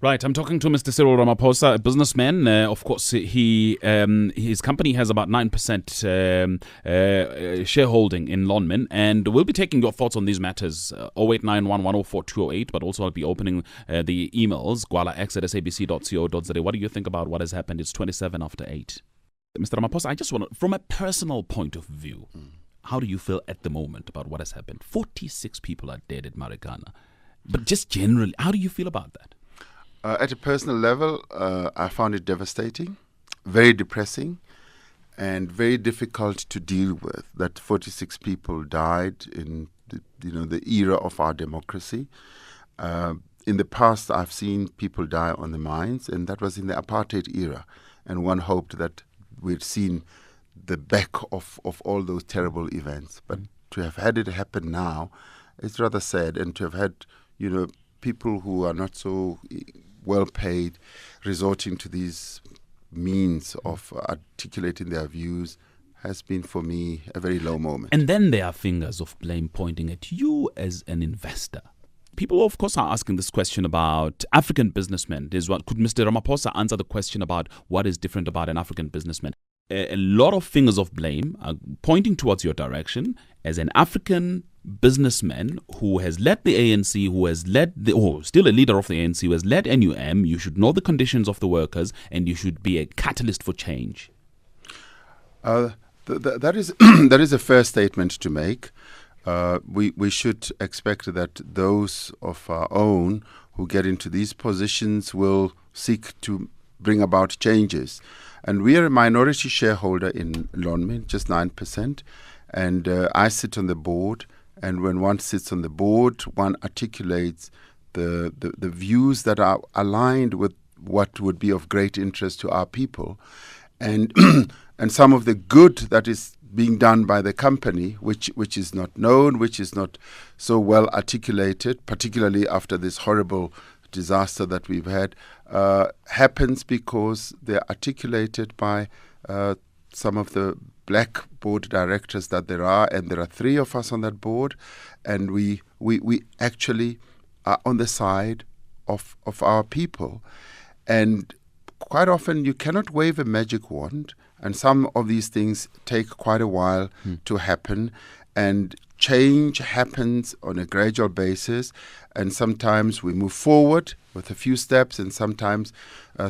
Right, I'm talking to Mr. Cyril Ramaphosa, a businessman. Of course, his company has about 9% shareholding in Lonmin, and we'll be taking your thoughts on these matters. 0891104208, but also I'll be opening the emails, gwalax@sabc.co.za. What do you think about what has happened? It's 27 after 8. Mr. Ramaphosa, I just want to, from a personal point of view, how do you feel at the moment about what has happened? 46 people are dead at Marikana. But just generally, how do you feel about that? At a personal level, I found it devastating, very depressing, and very difficult to deal with. That 46 people died in the era of our democracy. In the past, I've seen people die on the mines, and that was in the apartheid era. And one hoped that we'd seen the back of all those terrible events. But to have had it happen now, it's rather sad. And to have had, people who are not so well paid resorting to these means of articulating their views has been, for me, a very low moment. And then there are fingers of blame pointing at you as an investor. People, of course, are asking this question about African businessmen. Could Mr. Ramaphosa answer the question about what is different about an African businessman? A lot of fingers of blame are pointing towards your direction as an African businessman who has led the ANC, who has led still a leader of the ANC, who has led NUM. You should know the conditions of the workers, and you should be a catalyst for change. That is a fair statement to make. We should expect that those of our own who get into these positions will seek to bring about changes. And we are a minority shareholder in Lonmin, just 9%. And I sit on the board. And when one sits on the board, one articulates the views that are aligned with what would be of great interest to our people. And and some of the good that is being done by the company, which is not known, which is not so well articulated, particularly after this horrible disaster that we've had, happens because they're articulated by some of the black board directors that there are, and there are 3 of us on that board, and we actually are on the side of our people. And quite often you cannot wave a magic wand, and some of these things take quite a while to happen, and change happens on a gradual basis, and sometimes we move forward with a few steps, and sometimes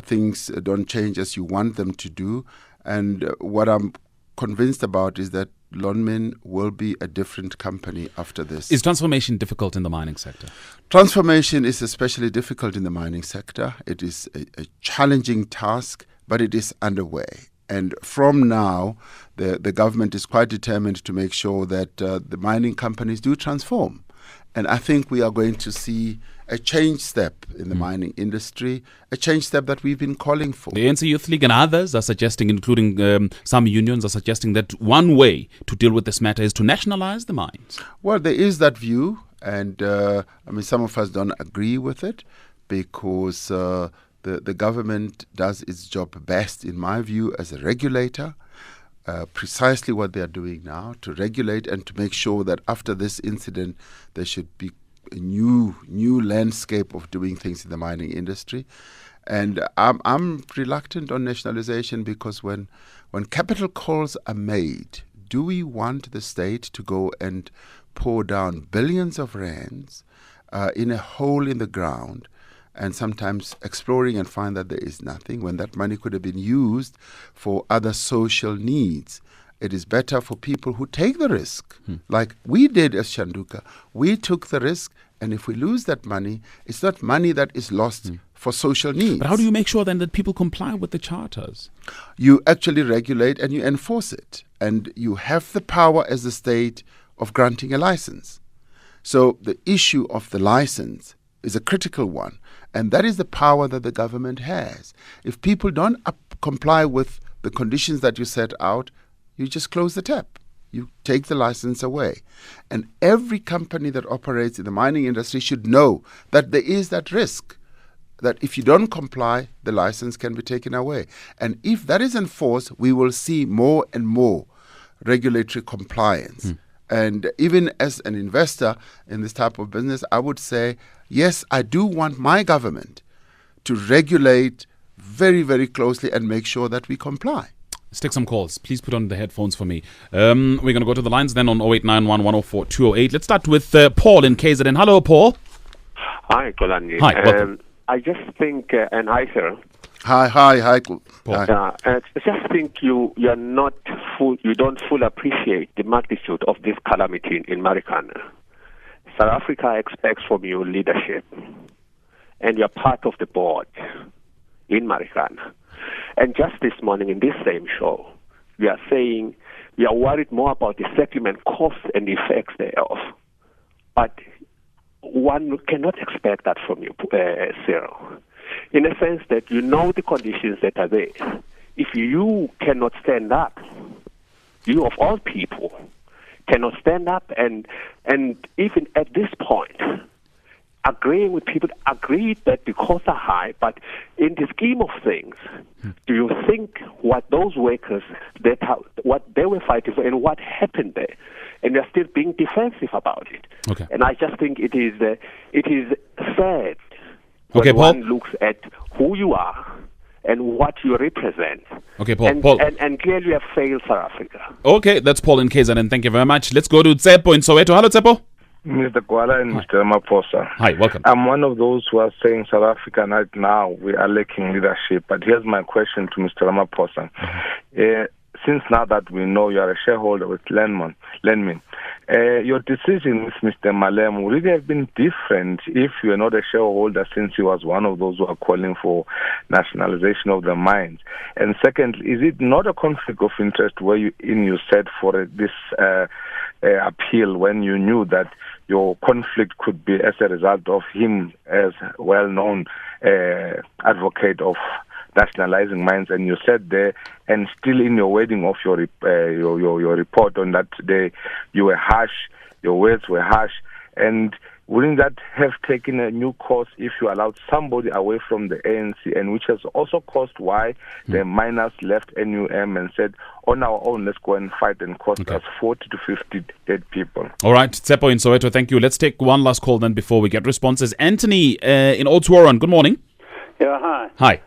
things don't change as you want them to do. And what I'm convinced about is that Lonmin will be a different company after this. Is transformation difficult in the mining sector? Transformation is especially difficult in the mining sector. It is a challenging task, but it is underway. And from now, the government is quite determined to make sure that the mining companies do transform. And I think we are going to see a change step in the mining industry, a change step that we've been calling for. The ANC Youth League and others are suggesting, including some unions, are suggesting that one way to deal with this matter is to nationalize the mines. Well, there is that view, and some of us don't agree with it because the government does its job best, in my view, as a regulator. Precisely what they are doing now, to regulate and to make sure that after this incident there should be a new landscape of doing things in the mining industry. And I'm reluctant on nationalization because when capital calls are made, do we want the state to go and pour down billions of rands in a hole in the ground, and sometimes exploring and find that there is nothing, when that money could have been used for other social needs? It is better for people who take the risk, like we did as Shanduka. We took the risk, and if we lose that money, it's not money that is lost for social needs. But how do you make sure then that people comply with the charters? You actually regulate and you enforce it, and you have the power as the state of granting a license. So the issue of the license is a critical one, and that is the power that the government has. If people don't comply with the conditions that you set out, you just close the tap. You take the license away. And every company that operates in the mining industry should know that there is that risk, that if you don't comply, the license can be taken away. And if that is enforced, we will see more and more regulatory compliance. And even as an investor in this type of business, I would say, yes, I do want my government to regulate very, very closely and make sure that we comply. Let's take some calls. Please put on the headphones for me. We're going to go to the lines then on 0891 104 208. Let's start with Paul in KZN. Hello, Paul. Hi, Kolani. Hi, welcome. I just think, and hi, sir. Hi, Paul. I just think you don't fully appreciate the magnitude of this calamity in Marikana. South Africa expects from you leadership, and you're part of the board in Marikana. And just this morning in this same show, we are saying we are worried more about the settlement costs and the effects thereof. But one cannot expect that from you, Cyril, in a sense that you know the conditions that are there. If you cannot stand up, you of all people cannot stand up and even at this point, agreeing with people, agreed that the costs are high, but in the scheme of things, do you think what those workers, what they were fighting for and what happened there, and they're still being defensive about it? Okay. And I just think it is sad Okay, when Paul. one looks at who you are and what you represent. Okay, Paul. And clearly you have failed South Africa. Okay, that's Paul in KZN. Thank you very much. Let's go to Tsepo in Soweto. Hello, Tsepo. Mr. Kuala and Mr. Ramaphosa. Hi, welcome. I'm one of those who are saying South Africa right now, we are lacking leadership. But here's my question to Mr. Ramaphosa. Since now that we know you are a shareholder with Lenmin, your decision with Mr. Malem would really have been different if you were not a shareholder, since he was one of those who are calling for nationalization of the mines. And second, is it not a conflict of interest where you said for this appeal when you knew that your conflict could be as a result of him as well-known advocate of nationalizing mines, and you said there, and still in your wording of your report on that day, you were harsh, your words were harsh, and wouldn't that have taken a new course if you allowed somebody away from the ANC, and which has also caused why the miners left NUM and said, on our own, let's go and fight, and cost us 40 to 50 dead people. All right, Tsepo in Soweto, thank you. Let's take one last call then before we get responses. Anthony in Oudtshoorn, good morning. Yeah, hi. Hi.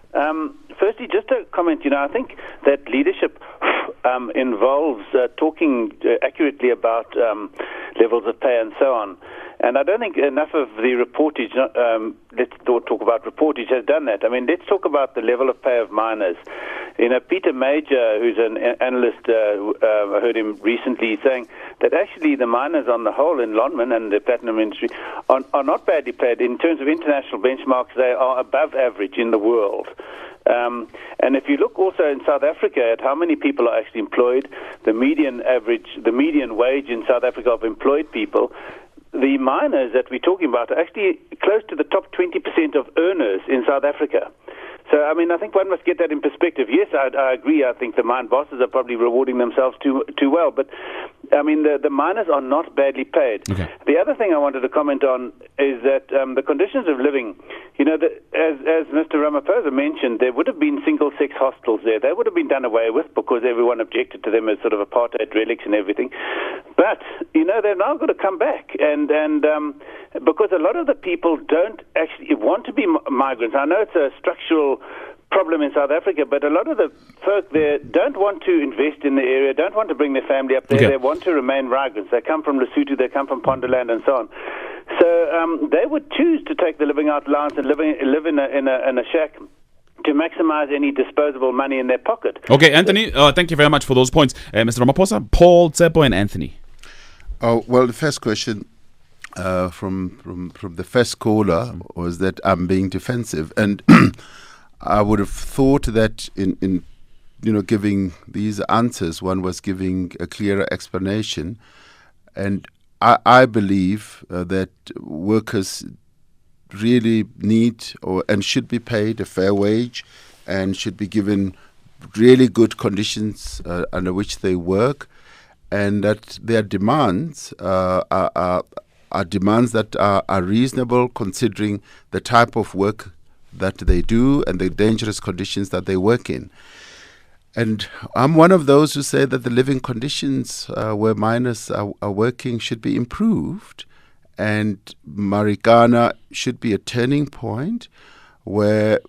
Firstly, just a comment, I think that leadership involves talking accurately about levels of pay and so on. And I don't think enough of the reportage, let's talk about reportage, has done that. I mean, let's talk about the level of pay of miners. Peter Major, who's an analyst, I heard him recently saying that actually the miners on the whole in Lonmin and the platinum industry are not badly paid. In terms of international benchmarks, they are above average in the world. And if you look also in South Africa at how many people are actually employed, the median wage in South Africa of employed people, the miners that we're talking about are actually close to the top 20% of earners in South Africa. So, I mean, I think one must get that in perspective. Yes, I agree. I think the mine bosses are probably rewarding themselves too well. But, I mean, the miners are not badly paid. Okay. The other thing I wanted to comment on is that the conditions of living, as Mr. Ramaphosa mentioned, there would have been single-sex hostels there. They would have been done away with because everyone objected to them as sort of apartheid relics and everything. But, they're now going to come back. And because a lot of the people don't actually want to be migrants. I know it's a structural problem in South Africa, but a lot of the folk there don't want to invest in the area, don't want to bring their family up there. Okay. They want to remain migrants. They come from Lesotho, they come from Pondoland and so on. So they would choose to take the living out allowance and live in a shack to maximize any disposable money in their pocket. Okay, Anthony, thank you very much for those points. Mr. Ramaphosa, Paul, Tsepo, and Anthony. Oh, well, the first question from the first caller was that I'm being defensive, and I would have thought that in giving these answers, one was giving a clearer explanation, and I believe that workers really need and should be paid a fair wage and should be given really good conditions under which they work, and that their demands are demands that are reasonable considering the type of work that they do and the dangerous conditions that they work in. And I'm one of those who say that the living conditions where miners are working should be improved, and Marikana should be a turning point where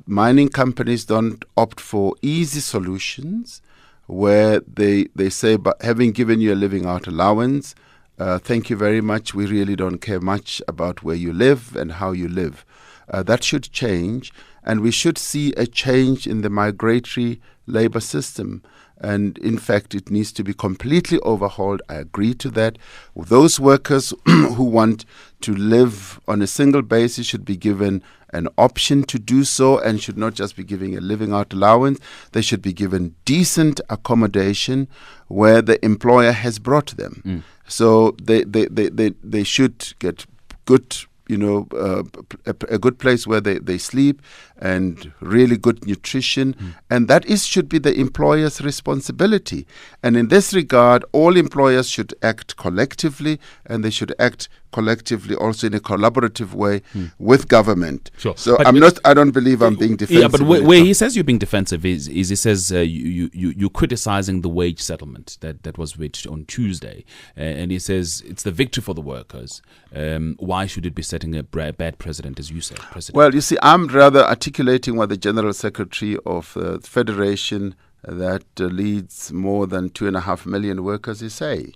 mining companies don't opt for easy solutions where they say, but having given you a living out allowance, thank you very much, we really don't care much about where you live and how you live. That should change, and we should see a change in the migratory labor system. And in fact, it needs to be completely overhauled. I agree to that. Those workers who want to live on a single basis should be given an option to do so, and should not just be giving a living out allowance. They should be given decent accommodation where the employer has brought them. So they should get good, a good place where they sleep and really good nutrition. And that should be the employer's responsibility. And in this regard, all employers should act collectively, and they should act collectively also in a collaborative way with government. Sure. So But I don't believe I'm being defensive. Yeah, but where he says you're being defensive is he says you're criticizing the wage settlement that was reached on Tuesday, and he says it's the victory for the workers. Why should it be setting a bad precedent, as you say, President? Well, you see, I'm rather articulating what the General Secretary of the Federation that leads more than 2.5 million workers is saying.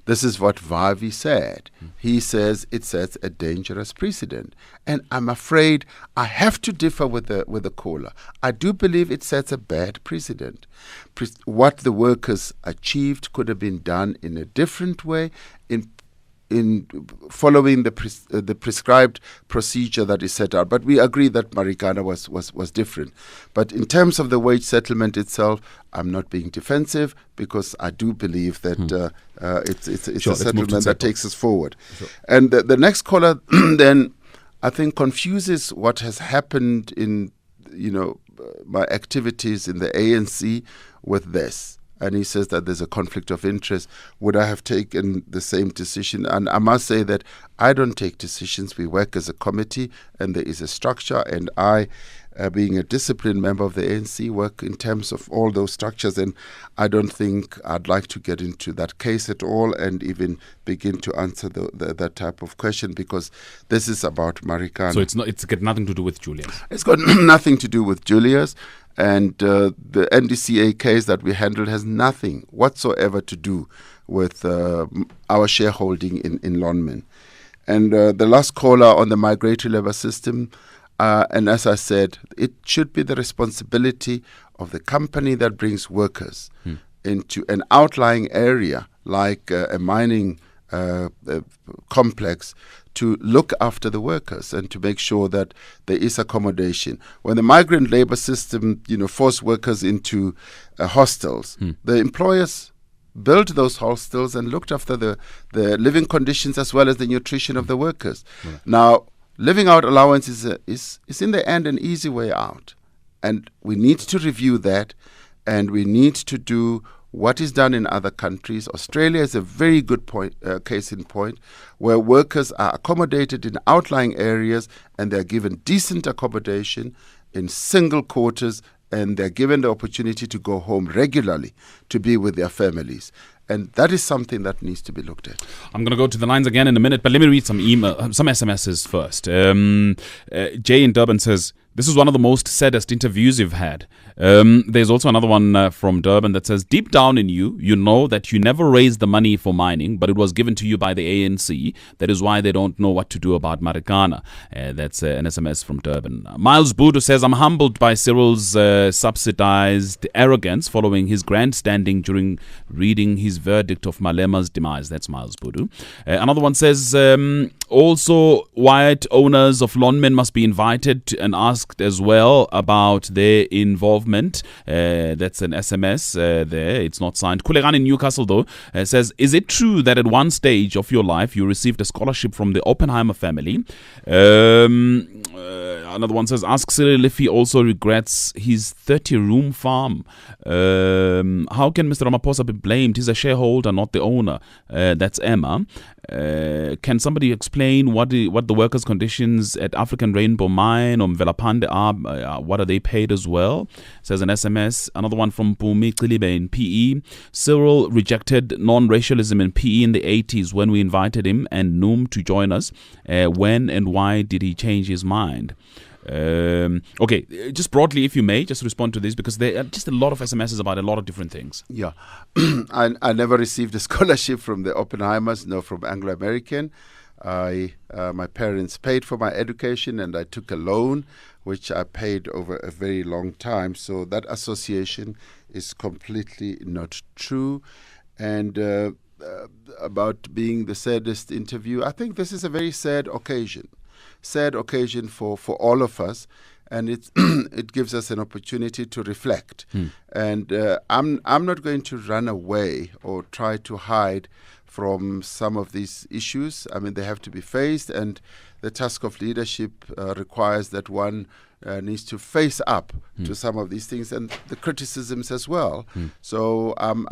This is what Vavi said. He says it sets a dangerous precedent. And I'm afraid I have to differ with the caller. I do believe it sets a bad precedent. What the workers achieved could have been done in a different way, in following the prescribed procedure that is set out. But we agree that Marikana was different. But in terms of the wage settlement itself, I'm not being defensive, because I do believe that it's Sure, a settlement that takes us forward. Sure. And the next caller then, I think, confuses what has happened in my activities in the ANC with this. And he says that there's a conflict of interest. Would I have taken the same decision? And I must say that I don't take decisions. We work as a committee, and there is a structure. And I, being a disciplined member of the ANC, work in terms of all those structures. And I don't think I'd like to get into that case at all and even begin to answer that type of question, because this is about Marikana. So it's got nothing to do with Julius. It's got nothing to do with Julius. And the NDCA case that we handled has nothing whatsoever to do with our shareholding in Lonmin. And the last caller on the migratory labor system, and as I said, it should be the responsibility of the company that brings workers into an outlying area like a mining complex to look after the workers and to make sure that there is accommodation. When the migrant labor system, forced workers into hostels, the employers built those hostels and looked after the living conditions as well as the nutrition of the workers. Right. Now, living out allowance is in the end an easy way out. And we need to review that, and we need to do what is done in other countries. Australia is a very good case in point, where workers are accommodated in outlying areas, and they're given decent accommodation in single quarters, and they're given the opportunity to go home regularly to be with their families. And that is something that needs to be looked at. I'm going to go to the lines again in a minute, but let me read some SMSs first. Jay in Durban says, this is one of the most saddest interviews you've had. There's also another one from Durban that says, deep down in you, you know that you never raised the money for mining, but it was given to you by the ANC. That is why they don't know what to do about Marikana. That's an SMS from Durban. Miles Budu says, I'm humbled by Cyril's subsidized arrogance following his grandstanding during reading his verdict of Malema's demise. That's Miles Budu. Another one says, also, white owners of Lonmin must be invited and asked as well about their involvement. That's an SMS there. It's not signed. Kulegan in Newcastle, though, says, is it true that at one stage of your life you received a scholarship from the Oppenheimer family? Another one says, ask Cyril if he also regrets his 30-room farm. How can Mr. Ramaphosa be blamed? He's a shareholder, not the owner. That's Emma. Can somebody explain what the workers' conditions at African Rainbow Mine or Mvelapande are? What are they paid as well? Says an SMS. Another one from Pumi Qilibe in PE. Cyril rejected non-racialism in PE in the 80s when we invited him and Noom to join us. When and why did he change his mind? Okay, just broadly, if you may, just respond to this, because there are just a lot of SMSs about a lot of different things. Yeah. I never received a scholarship from the Oppenheimers, nor from Anglo-American. My parents paid for my education, and I took a loan, which I paid over a very long time. So that association is completely not true. And about being the saddest interview, I think this is a very sad occasion for all of us. And it gives us an opportunity to reflect. And I'm not going to run away or try to hide from some of these issues. I mean, they have to be faced, and the task of leadership requires that one needs to face up to some of these things and the criticisms as well. So I'm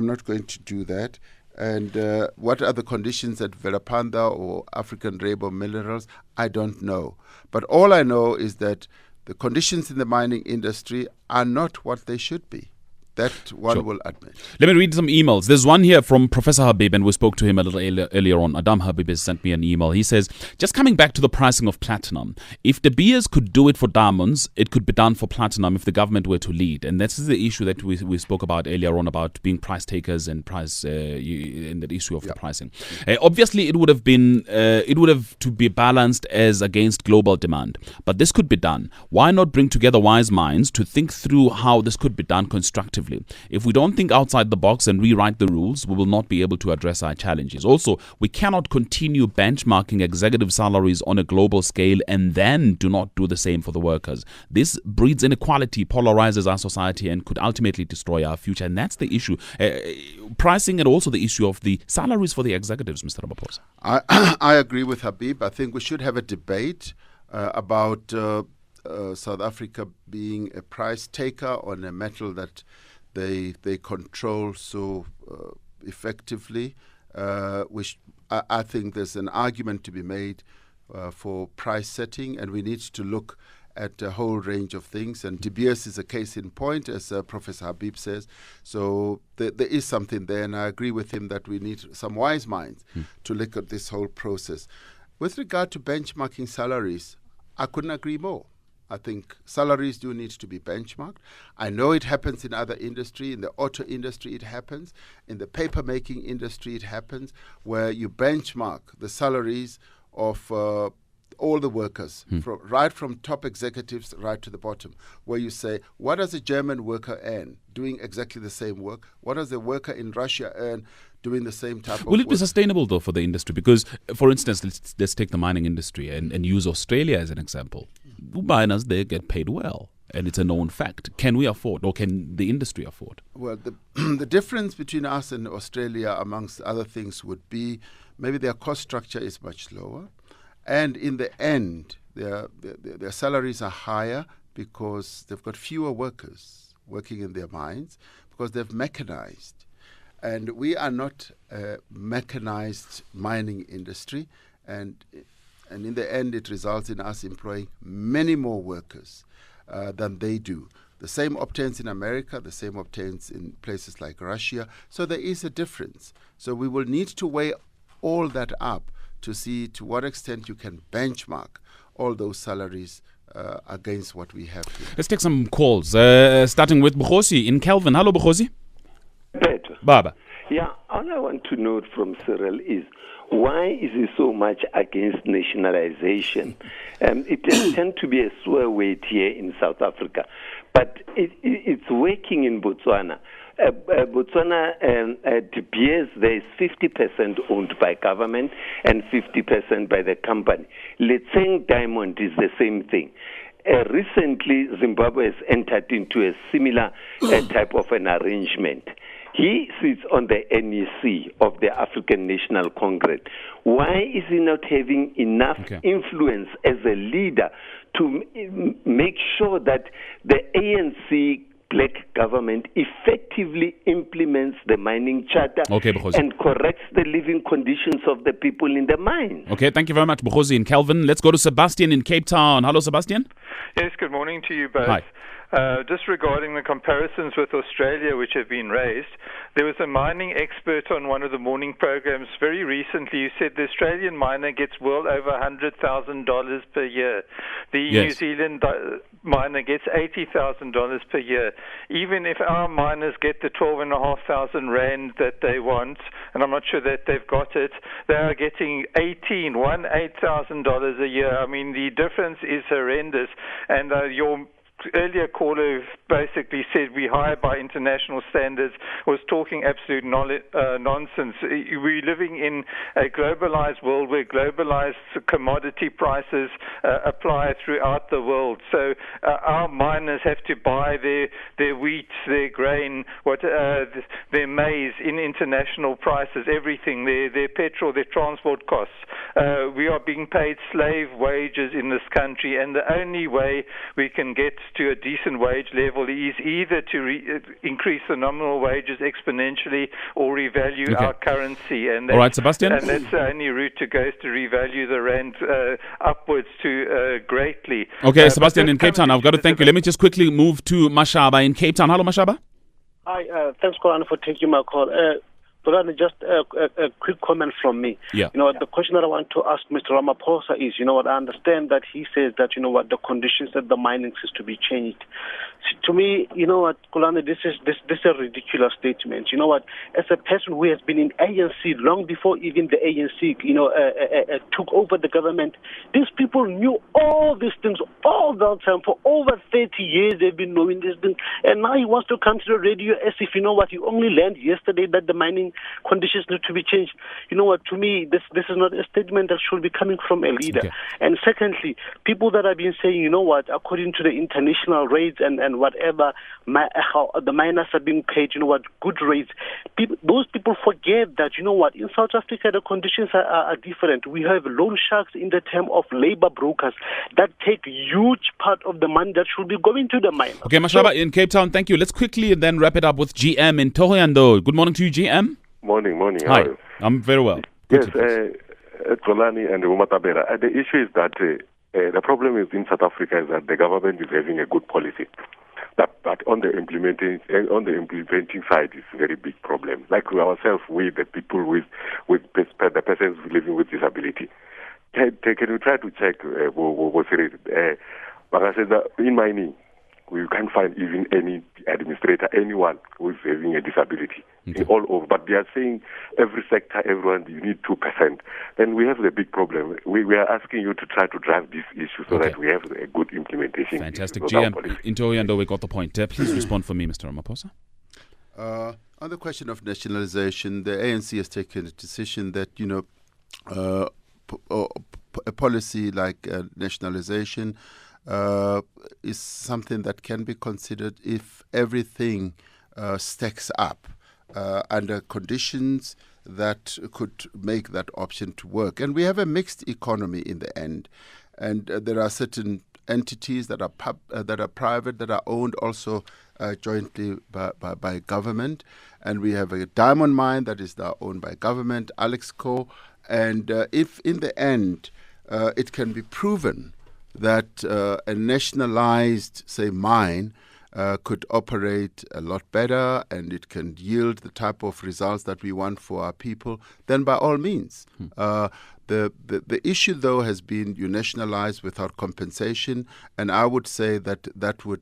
not going to do that. And what are the conditions at Velapanda or African Rainbow Minerals? I don't know. But all I know is that the conditions in the mining industry are not what they should be. That one will admit. Let me read some emails. There's one here from Professor Habib, and we spoke to him a little earlier on. Adam Habib has sent me an email. He says, just coming back to the pricing of platinum, if De Beers could do it for diamonds, it could be done for platinum if the government were to lead. And this is the issue that we spoke about earlier on, about being price takers and price in the issue of the pricing. Obviously, it would have to be balanced as against global demand. But this could be done. Why not bring together wise minds to think through how this could be done constructively? If we don't think outside the box and rewrite the rules, we will not be able to address our challenges. Also, we cannot continue benchmarking executive salaries on a global scale and then do not do the same for the workers. This breeds inequality, polarizes our society, and could ultimately destroy our future. And that's the issue. Pricing, and also the issue of the salaries for the executives, Mr. Ramaphosa. I agree with Habib. I think we should have a debate about South Africa being a price taker on a metal that they control so effectively. Which I think there's an argument to be made for price setting, and we need to look at a whole range of things. And De Beers is a case in point, as Professor Habib says. So there is something there, and I agree with him that we need some wise minds to look at this whole process. With regard to benchmarking salaries, I couldn't agree more. I think salaries do need to be benchmarked. I know it happens in other industry. In the auto industry, it happens. In the paper-making industry, it happens, where you benchmark the salaries of all the workers, right from top executives right to the bottom, where you say, what does a German worker earn doing exactly the same work? What does a worker in Russia earn doing the same type of work? Will it be sustainable, though, for the industry? Because, for instance, let's take the mining industry and use Australia as an example. Miners, they get paid well, and it's a known fact. Can we afford, or can the industry afford? Well, the difference between us and Australia, amongst other things, would be maybe their cost structure is much lower. And in the end, their salaries are higher because they've got fewer workers working in their mines, because they've mechanized. And we are not a mechanized mining industry. And in the end, it results in us employing many more workers than they do. The same obtains in America, the same obtains in places like Russia. So there is a difference. So we will need to weigh all that up to see to what extent you can benchmark all those salaries against what we have here. Let's take some calls, starting with Bukhosi in Kelvin. Hello, Bukhosi. Better. Baba. Yeah, all I want to note from Cyril is, why is he so much against nationalization? It tends to be a sore weight here in South Africa, but it's working in Botswana. Botswana, De Beers, there is 50% owned by government and 50% by the company. Letseng Diamond is the same thing. Recently, Zimbabwe has entered into a similar type of an arrangement. He sits on the NEC of the African National Congress. Why is he not having enough influence as a leader to make sure that the ANC black government effectively implements the mining charter Okay, Bukhosi. and corrects the living conditions of the people in the mines. Okay, thank you very much, Bukhosi and Calvin. Let's go to Sebastian in Cape Town. Hello, Sebastian. Yes, good morning to you both. Hi. Just regarding the comparisons with Australia which have been raised, there was a mining expert on one of the morning programs very recently who said the Australian miner gets well over $100,000 per year. The New Zealand miner gets $80,000 per year. Even if our miners get the 12,500 rand that they want, and I'm not sure that they've got it, they are getting $18,000 a year. I mean, the difference is horrendous. And your earlier caller basically said we hire by international standards, was talking absolute nonsense. We're living in a globalized world where globalized commodity prices apply throughout the world. So our miners have to buy their wheat, their grain, their maize in international prices, everything, their petrol, their transport costs. We are being paid slave wages in this country, and the only way we can get to a decent wage level is either to increase the nominal wages exponentially or revalue our currency. And all right, Sebastian. And that's the only route to go, is to revalue the rand upwards to greatly. Okay, Sebastian in Cape Town, I've got to thank you. Let me just quickly move to Mashaba in Cape Town. Hello, Mashaba. Hi, thanks, Koran, for taking my call. Koran, just a quick comment from me. Yeah. The question that I want to ask Mr. Ramaphosa is, I understand that he says that, the conditions at the mining is to be changed. To me, Kulana, this is a ridiculous statement. As a person who has been in ANC long before even the ANC, took over the government, these people knew all these things all the time. For over 30 years, they've been knowing these things. And now he wants to come to the radio as if, he only learned yesterday that the mining conditions need to be changed. To me, this is not a statement that should be coming from a leader. Okay. And secondly, people that have been saying, according to the international rates and whatever, how the miners are being paid, good rates. Those people forget that, in South Africa, the conditions are different. We have loan sharks in the term of labor brokers that take huge part of the money that should be going to the miners. Okay, Mashaba in Cape Town, thank you. Let's quickly then wrap it up with GM in Thohoyandou. Good morning to you, GM. Morning. Hi, I'm very well. Yes, Xolani and Umatabela. The issue is that the problem is in South Africa is that the government is having a good policy. But on the implementing side, it's a very big problem. Like we ourselves, we the people with the persons living with disability. Can you try to check in mining, we can't find even any administrator, anyone who is having a disability all over. But they are saying every sector, everyone, you need 2%. Then we have the big problem. We are asking you to try to drive this issue so that we have a good implementation. Fantastic. GM, in Thohoyandou, we got the point. Please respond for me, Mr. Ramaphosa. On the question of nationalization, the ANC has taken a decision that, a policy like nationalization is something that can be considered if everything stacks up under conditions that could make that option to work. And we have a mixed economy in the end. And there are certain entities that are private, that are owned also jointly by government. And we have a diamond mine that is now owned by government, Alexco. And if in the end it can be proven that a nationalized, say, mine could operate a lot better and it can yield the type of results that we want for our people, then by all means. The issue, though, has been you nationalize without compensation, and I would say that would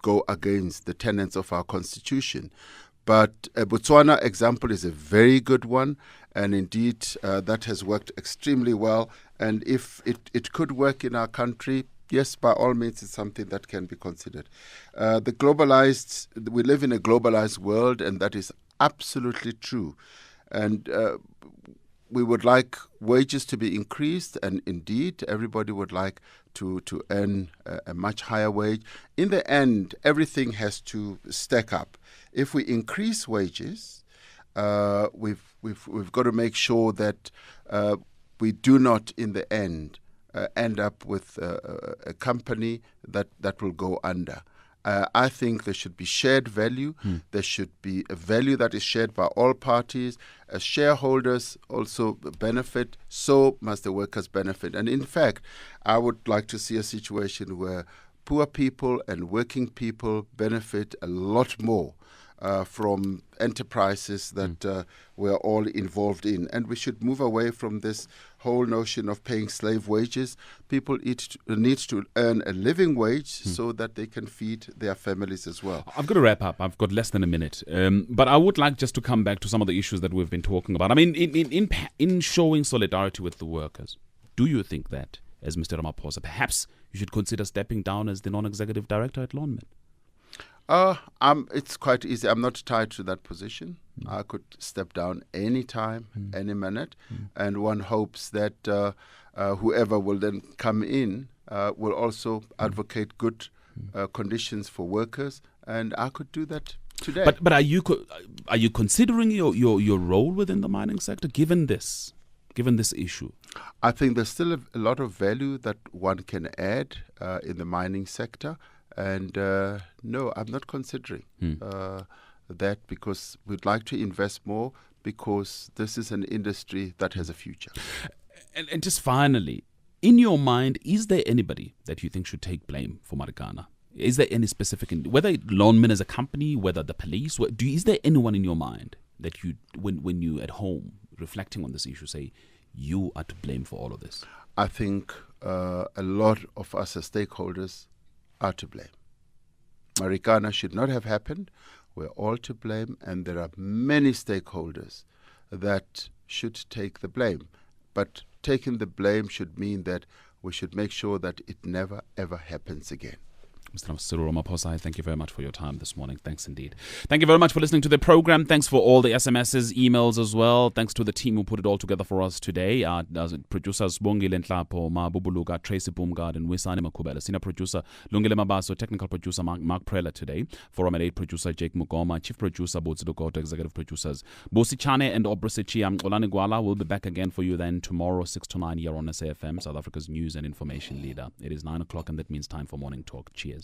go against the tenets of our constitution. But a Botswana example is a very good one, and indeed that has worked extremely well. And if it could work in our country, yes, by all means, it's something that can be considered. We live in a globalized world, and that is absolutely true. And we would like wages to be increased, and indeed, everybody would like to earn a much higher wage. In the end, everything has to stack up. If we increase wages, we've got to make sure that we do not, in the end up with a company that will go under. I think there should be shared value. There should be a value that is shared by all parties. As shareholders also benefit, so must the workers benefit. And in fact, I would like to see a situation where poor people and working people benefit a lot more from enterprises that we're all involved in. And we should move away from this whole notion of paying slave wages. People need to earn a living wage so that they can feed their families as well. I've got to wrap up. I've got less than a minute. But I would like just to come back to some of the issues that we've been talking about. I mean, in showing solidarity with the workers, do you think that, as Mr. Ramaphosa, perhaps you should consider stepping down as the non-executive director at Lonmin? It's quite easy. I'm not tied to that position. I could step down any time, any minute, and one hopes that whoever will then come in will also advocate good conditions for workers, and I could do that today. But are you considering your role within the mining sector given this issue? I think there's still a lot of value that one can add in the mining sector. And no, I'm not considering that, because we'd like to invest more, because this is an industry that has a future. And just finally, in your mind, is there anybody that you think should take blame for Marikana? Is there any specific, whether Lonmin as a company, whether the police, is there anyone in your mind that you, when you at home reflecting on this issue, say you are to blame for all of this? I think a lot of us as stakeholders are to blame. Marikana should not have happened. We're all to blame, and there are many stakeholders that should take the blame. But taking the blame should mean that we should make sure that it never, ever happens again. Mr. Cyril Ramaphosa, thank you very much for your time this morning. Thanks indeed. Thank you very much for listening to the program. Thanks for all the SMSs, emails as well. Thanks to the team who put it all together for us today. Producers Bongile Nhlapo, Mabubuluga, Tracy Boomgard, and Wisani Makubela. Senior producer Lungile Mabaso, technical producer Mark Prela today. Forum at 8 producer Jake Mugoma, chief producer Botsidokoto, executive producers Bosi Chane and Obrisichi. Olani Gwala will be back again for you then tomorrow, 6 to 9 here on SAFM, South Africa's news and information leader. It is 9 o'clock, and that means time for Morning Talk. Cheers.